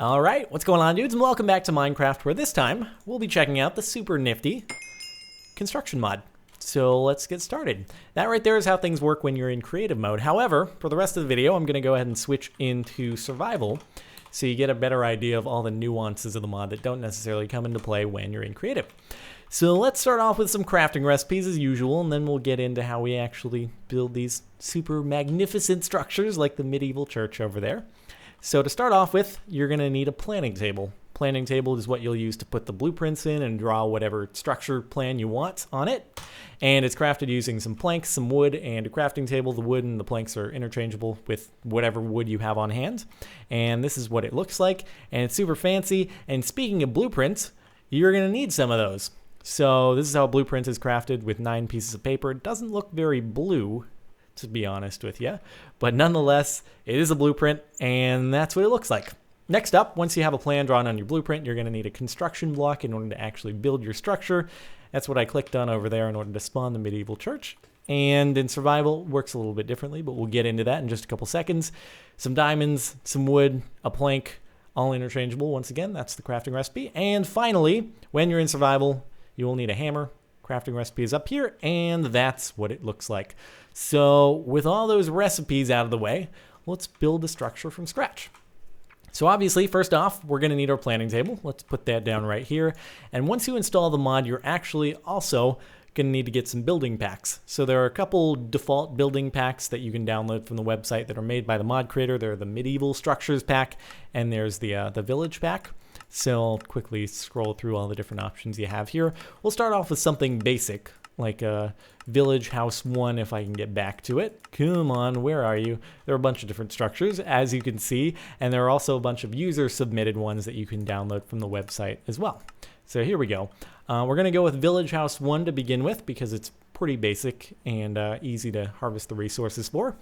Alright, what's going on, dudes, and welcome back to Minecraft, where this time we'll be checking out the super nifty construction mod. So let's get started. That right there is how things work when you're in creative mode. However, for the rest of the video, I'm going to go ahead and switch into survival so you get a better idea of all the nuances of the mod that don't necessarily come into play when you're in creative. So let's start off with some crafting recipes as usual, and then we'll get into how we actually build these super magnificent structures like the medieval church over there. So to start off with, you're going to need a planning table. Planning table is what you'll use to put the blueprints in and draw whatever structure plan you want on it. And it's crafted using some planks, some wood, and a crafting table. The wood and the planks are interchangeable with whatever wood you have on hand. And this is what it looks like. And it's super fancy. And speaking of blueprints, you're going to need some of those. So this is how a blueprint is crafted with 9 pieces of paper. It doesn't look very blue, to be honest with you, but nonetheless, it is a blueprint, and that's what it looks like. Next up, once you have a plan drawn on your blueprint, you're going to need a construction block in order to actually build your structure. That's what I clicked on over there in order to spawn the medieval church. And in survival, it works a little bit differently, but we'll get into that in just a couple seconds. Some diamonds, some wood, a plank, all interchangeable. Once again, that's the crafting recipe. And finally, when you're in survival, you will need a hammer. Crafting recipe is up here, and that's what it looks like. So with all those recipes out of the way, let's build a structure from scratch. So obviously, first off, we're going to need our planning table. Let's put that down right here. And once you install the mod, you're actually also going to need to get some building packs. So there are a couple default building packs that you can download from the website that are made by the mod creator. They're the medieval structures pack, and there's the village pack. So I'll quickly scroll through all the different options you have here. We'll start off with something basic, like a village house 1, if I can get back to it. Come on, where are you? There are a bunch of different structures, as you can see, and there are also a bunch of user-submitted ones that you can download from the website as well. So here we go. We're going to go with village house 1 to begin with, because it's pretty basic and easy to harvest the resources for.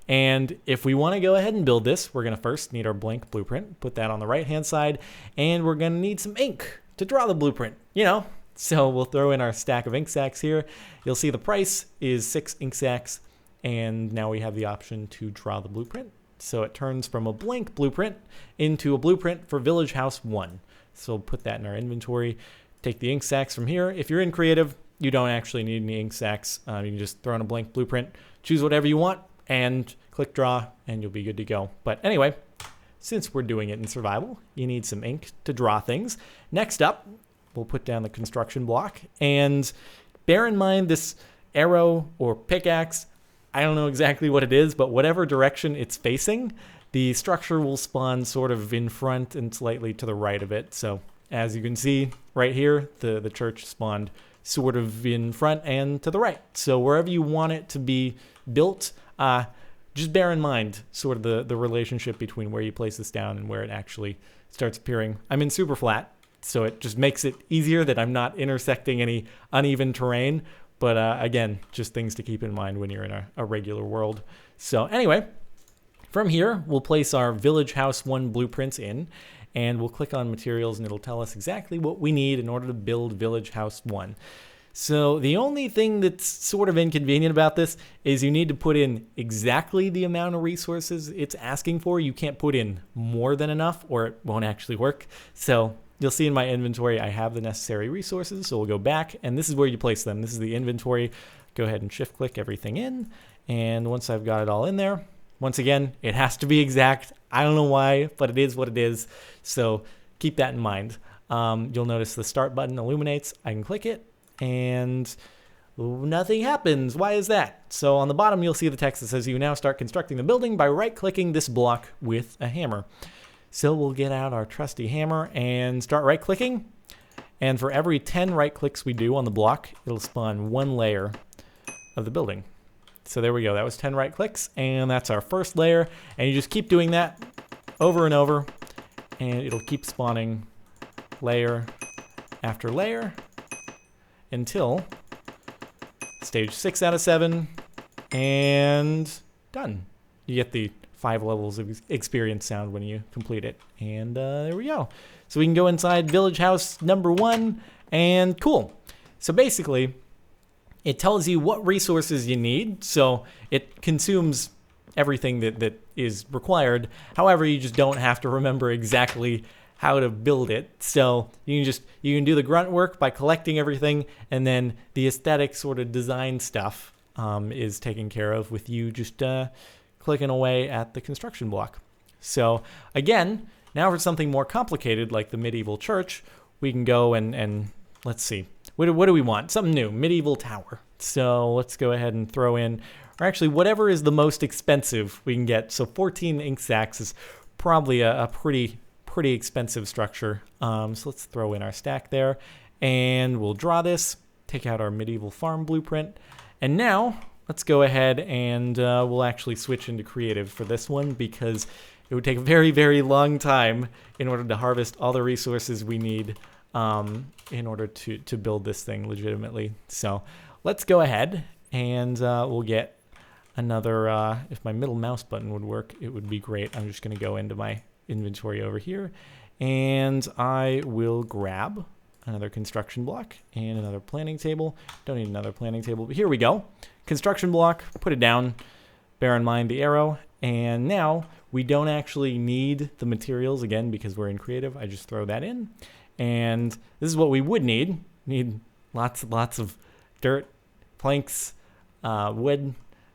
And if we want to go ahead and build this, we're going to first need our blank blueprint. Put that on the right-hand side, and we're going to need some ink to draw the blueprint, you know. So we'll throw in our stack of ink sacks here. You'll see the price is 6 ink sacks, and now we have the option to draw the blueprint. So it turns from a blank blueprint into a blueprint for Village House 1. So we'll put that in our inventory. Take the ink sacks from here. If you're in creative, you don't actually need any ink sacks. You can just throw in a blank blueprint, choose whatever you want, and click draw, and you'll be good to go. But anyway, since we're doing it in survival, you need some ink to draw things. Next up, we'll put down the construction block, and bear in mind this arrow or pickaxe, I don't know exactly what it is, but whatever direction it's facing, the structure will spawn sort of in front and slightly to the right of it. So as you can see right here, the church spawned sort of in front and to the right. So wherever you want it to be built, just bear in mind sort of the relationship between where you place this down and where it actually starts appearing. I'm in super flat, so it just makes it easier that I'm not intersecting any uneven terrain. But again, just things to keep in mind when you're in a regular world. So anyway, from here, we'll place our Village House 1 blueprints in, and we'll click on materials, and it'll tell us exactly what we need in order to build Village House 1. So the only thing that's sort of inconvenient about this is you need to put in exactly the amount of resources it's asking for. You can't put in more than enough or it won't actually work. So you'll see in my inventory I have the necessary resources, so we'll go back, and this is where you place them. This is the inventory. Go ahead and shift click everything in, and once I've got it all in there, once again, it has to be exact. I don't know why, but it is what it is, so keep that in mind. You'll notice the start button illuminates. I can click it, and nothing happens. Why is that? So on the bottom, you'll see the text that says you now start constructing the building by right-clicking this block with a hammer. So we'll get out our trusty hammer and start right-clicking. And for every 10 right-clicks we do on the block, it'll spawn 1 layer of the building. So there we go. That was 10 right-clicks, and that's our first layer. And you just keep doing that over and over, and it'll keep spawning layer after layer until stage 6 out of 7, and done. You get the 5 levels of experience sound when you complete it. And there we go. So we can go inside Village House number 1, and cool. So basically, it tells you what resources you need. So it consumes everything that is required. However, you just don't have to remember exactly how to build it. So you can do the grunt work by collecting everything, and then the aesthetic sort of design stuff is taken care of with you just clicking away at the construction block. So again, now for something more complicated like the medieval church, we can go and let's see. What do we want? Something new, medieval tower. So let's go ahead and throw in, or actually whatever is the most expensive we can get. So 14 ink sacks is probably a pretty expensive structure. So let's throw in our stack there, and we'll draw this, take out our medieval farm blueprint, and now let's go ahead and we'll actually switch into creative for this one, because it would take a very, very long time in order to harvest all the resources we need in order to build this thing legitimately. So let's go ahead and we'll get another, if my middle mouse button would work, it would be great. I'm just going to go into my inventory over here, and I will grab another construction block and another planning table. Don't need another planning table, but here we go. Construction block, put it down, bear in mind the arrow, and now we don't actually need the materials again because we're in creative. I just throw that in, and this is what we would need. Need lots of dirt, planks, wood,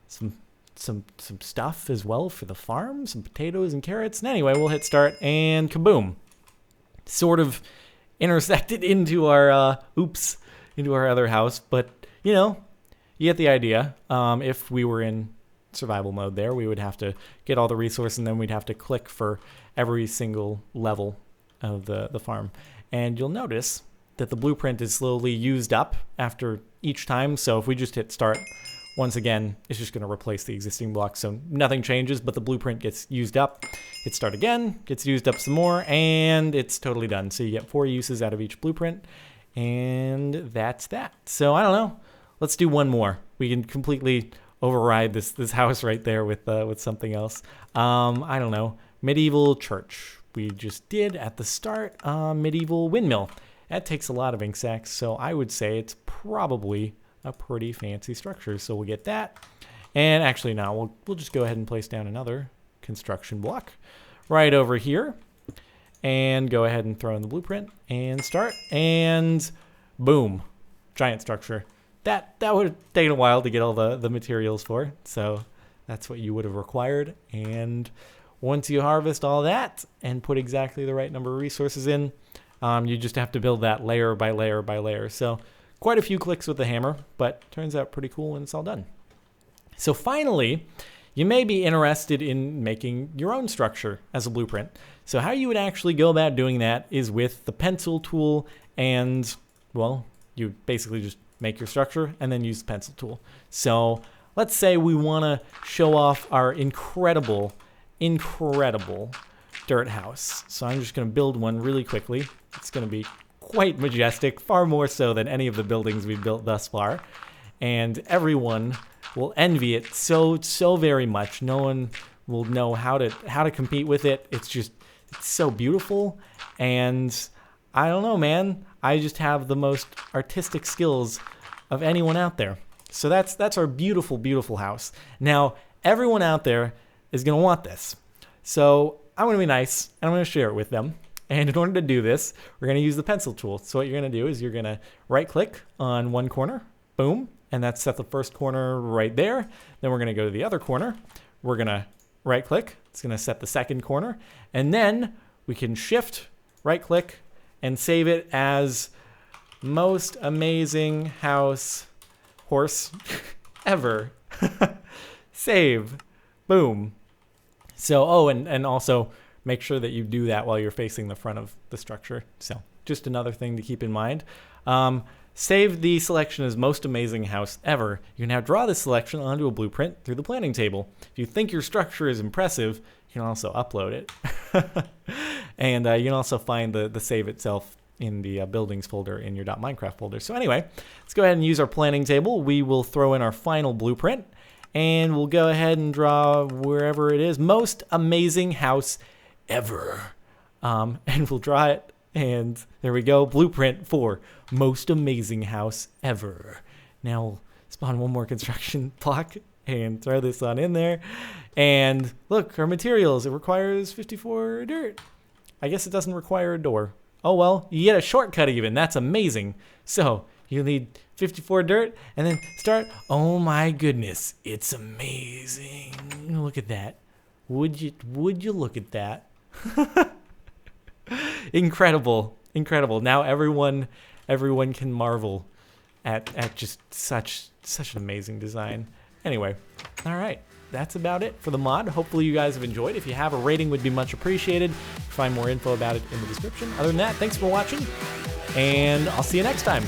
some stuff as well for the farm, some potatoes and carrots. And anyway, we'll hit start, and kaboom. Sort of intersected into our into our other house, but you know, you get the idea. If we were in survival mode there, we would have to get all the resources, and then we'd have to click for every single level of the farm. And you'll notice that the blueprint is slowly used up after each time. So if we just hit start once again, it's just going to replace the existing block. So nothing changes, but the blueprint gets used up. Hit start again, gets used up some more, and it's totally done. So you get 4 uses out of each blueprint, and that's that. So I don't know. Let's do one more. We can completely override this house right there with something else. I don't know. Medieval church. We just did at the start. Medieval windmill. That takes a lot of ink sacks, so I would say it's probably a pretty fancy structure. So we'll get that. And actually now we'll just go ahead and place down another construction block right over here, and go ahead and throw in the blueprint and start, and boom, giant structure. That would have taken a while to get all the materials for, so that's what you would have required. And once you harvest all that and put exactly the right number of resources in, you just have to build that layer by layer by layer. So quite a few clicks with the hammer, but turns out pretty cool when it's all done. So finally, you may be interested in making your own structure as a blueprint. So how you would actually go about doing that is with the pencil tool, and well, you basically just make your structure and then use the pencil tool. So let's say we want to show off our incredible dirt house. So I'm just going to build one really quickly. It's going to be quite majestic, far more so than any of the buildings we've built thus far. And everyone will envy it so very much. No one will know how to compete with it. It's so beautiful, and I don't know, man. I just have the most artistic skills of anyone out there. So that's our beautiful house. Now, everyone out there is going to want this. So I'm going to be nice, and I'm going to share it with them. And in order to do this, we're going to use the pencil tool. So what you're going to do is you're going to right-click on one corner, boom, and that's set the first corner right there. Then we're going to go to the other corner. We're going to right-click. It's going to set the second corner. And then we can shift, right-click, and save it as most amazing house horse ever. Save. Boom. So, and also make sure that you do that while you're facing the front of the structure. So just another thing to keep in mind. Save the selection as most amazing house ever. You can now draw this selection onto a blueprint through the planning table. If you think your structure is impressive, you can also upload it. And you can also find the save itself in the buildings folder in your .minecraft folder. So anyway, let's go ahead and use our planning table. We will throw in our final blueprint, and we'll go ahead and draw wherever it is, most amazing house ever. And we'll draw it, and there we go, blueprint for most amazing house ever. Now we'll spawn one more construction block, and throw this on in there. And look, our materials, it requires 54 dirt. I guess it doesn't require a door. Oh well, you get a shortcut even. That's amazing. So you need 54 dirt and then start. Oh my goodness, it's amazing. Look at that. Would you look at that? Incredible. Now everyone can marvel at just such an amazing design. Anyway, all right. That's about it for the mod. Hopefully you guys have enjoyed. If you have, a rating would be much appreciated. Find more info about it in the description. Other than that, thanks for watching, and I'll see you next time.